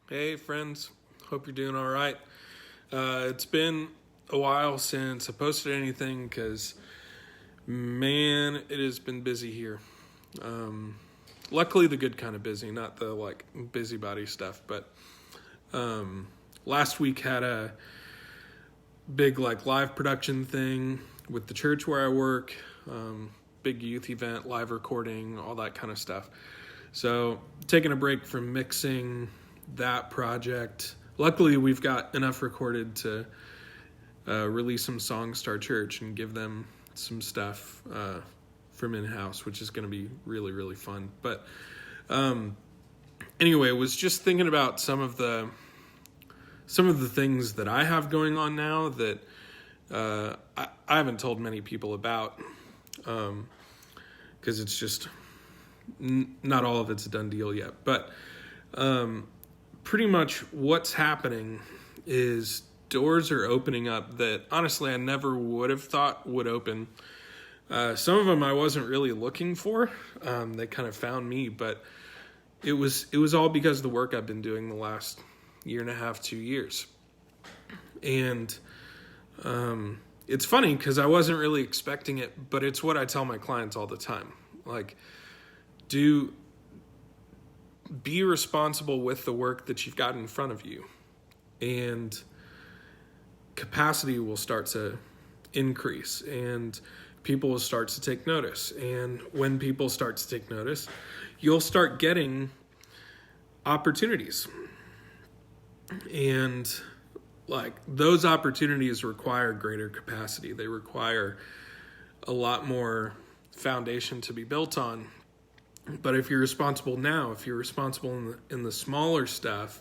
Hey, friends. Hope you're doing all right. It's been a while since I posted anything because, man, it has been busy here. Luckily, the good kind of busy, not the busybody stuff. But last week had a big live production thing with the church where I work. Big youth event, live recording, all that kind of stuff. So taking a break from mixing that project. Luckily, we've got enough recorded to release some songs to our church and give them some stuff from in-house, which is going to be really, really fun. But anyway, was just thinking about some of the things that I have going on now that I haven't told many people about, because it's just not all of it's a done deal yet. But pretty much what's happening is doors are opening up that honestly I never would have thought would open. Some of them I wasn't really looking for. They kind of found me, but it was all because of the work I've been doing the last year and a half, 2 years. And it's funny because I wasn't really expecting it, but it's what I tell my clients all the time. Be responsible with the work that you've got in front of you, and capacity will start to increase and people will start to take notice. And when people start to take notice, you'll start getting opportunities. And those opportunities require greater capacity. They require a lot more foundation to be built on. But if you're responsible now, if you're responsible in the smaller stuff,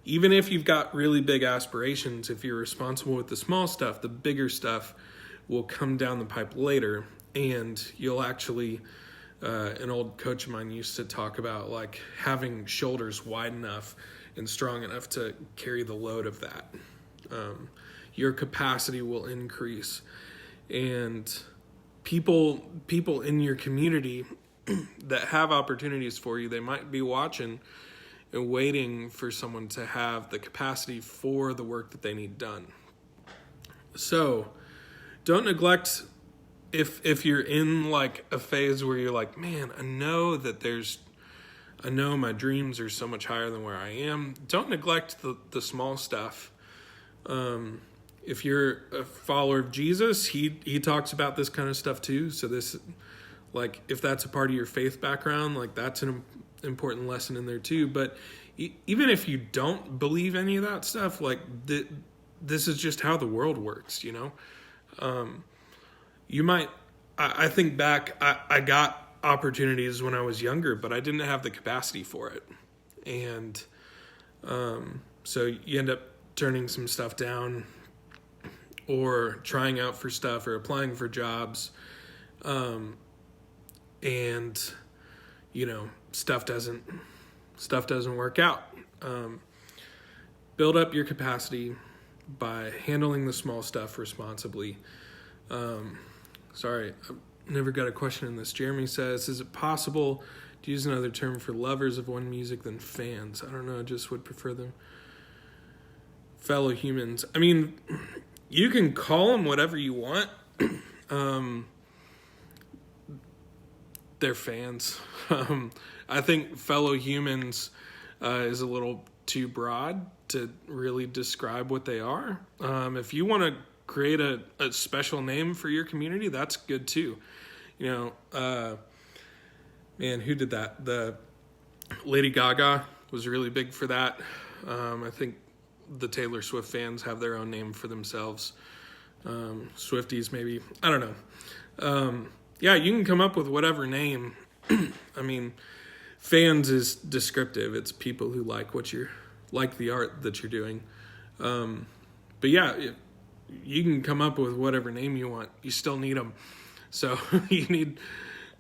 even if you've got really big aspirations, if you're responsible with the small stuff, the bigger stuff will come down the pipe later. And you'll actually, an old coach of mine used to talk about having shoulders wide enough and strong enough to carry the load of that. Your capacity will increase. And people in your community that have opportunities for you, they might be watching and waiting for someone to have the capacity for the work that they need done. So don't neglect if you're in a phase where you're man, I know my dreams are so much higher than where I am. Don't neglect the small stuff. If you're a follower of Jesus, he talks about this kind of stuff too. So this, if that's a part of your faith background, that's an important lesson in there too. But even if you don't believe any of that stuff, this is just how the world works, you know? You might, I think back, I got opportunities when I was younger, but I didn't have the capacity for it. And so you end up turning some stuff down or trying out for stuff or applying for jobs. And stuff doesn't work out. Build up your capacity by handling the small stuff responsibly. Sorry, I've never got a question in this. Jeremy says, is it possible to use another term for lovers of one music than fans? I don't know, I just would prefer them fellow humans. I mean, you can call them whatever you want. They're fans. I think fellow humans is a little too broad to really describe what they are. If you want to create a special name for your community, that's good too. Man, who did that? The Lady Gaga was really big for that. I think the Taylor Swift fans have their own name for themselves. Swifties maybe. I don't know. Yeah, you can come up with whatever name. I mean, fans is descriptive. It's people who like the art that you're doing. But yeah, you can come up with whatever name you want. You still need them. So you need,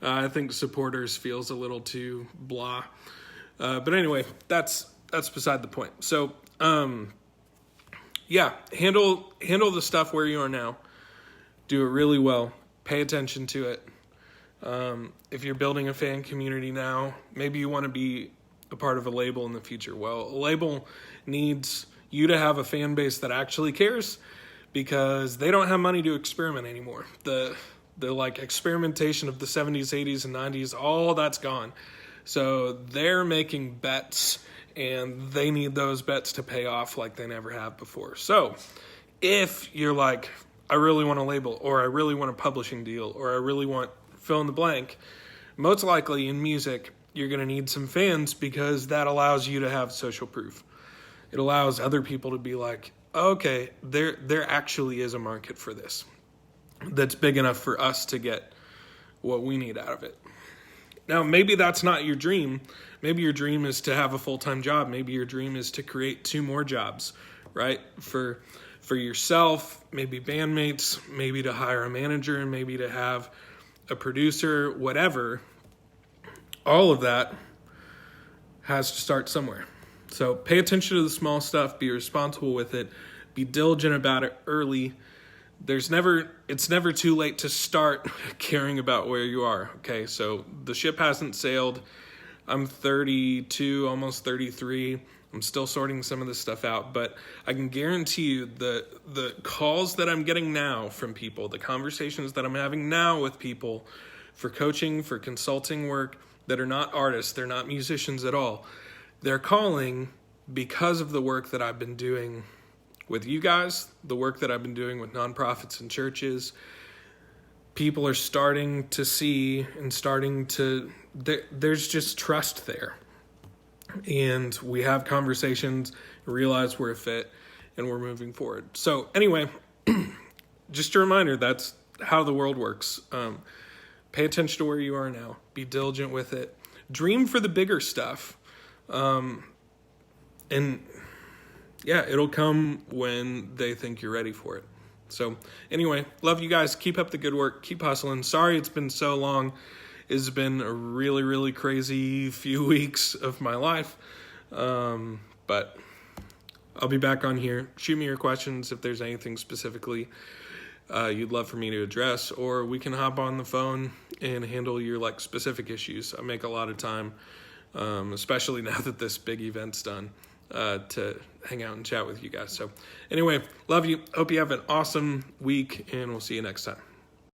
I think supporters feels a little too blah. But anyway, that's beside the point. So, yeah, handle the stuff where you are now. Do it really well. Pay attention to it. If you're building a fan community now, maybe you want to be a part of a label in the future? Well, a label needs you to have a fan base that actually cares, because they don't have money to experiment anymore. The like experimentation of the 70s, 80s, and 90s, all that's gone. So they're making bets, and they need those bets to pay off like they never have before. So if you're like, I really want a label, or I really want a publishing deal, or I really want fill in the blank, most likely in music, you're going to need some fans, because that allows you to have social proof. It allows other people to be like, okay, there actually is a market for this that's big enough for us to get what we need out of it. Now, maybe that's not your dream. Maybe your dream is to have a full-time job. Maybe your dream is to create 2 more jobs, right? For yourself, maybe bandmates, maybe to hire a manager, maybe to have a producer, whatever. All of that has to start somewhere. So pay attention to the small stuff, be responsible with it, be diligent about it early. It's never too late to start caring about where you are. Okay, so the ship hasn't sailed. I'm 32, almost 33. I'm still sorting some of this stuff out, but I can guarantee you the calls that I'm getting now from people, the conversations that I'm having now with people for coaching, for consulting work, that are not artists, they're not musicians at all. They're calling because of the work that I've been doing with you guys, the work that I've been doing with nonprofits and churches. People are starting to see and there's just trust there. And we have conversations, realize we're a fit, and we're moving forward. So anyway, just a reminder, that's how the world works. Pay attention to where you are now. Be diligent with it. Dream for the bigger stuff. And yeah, it'll come when they think you're ready for it. So anyway, love you guys. Keep up the good work. Keep hustling. Sorry it's been so long. It's been a really, really crazy few weeks of my life. But I'll be back on here. Shoot me your questions if there's anything specifically you'd love for me to address, or we can hop on the phone and handle your like specific issues. I make a lot of time, especially now that this big event's done, to hang out and chat with you guys. So anyway, love you. Hope you have an awesome week, and we'll see you next time.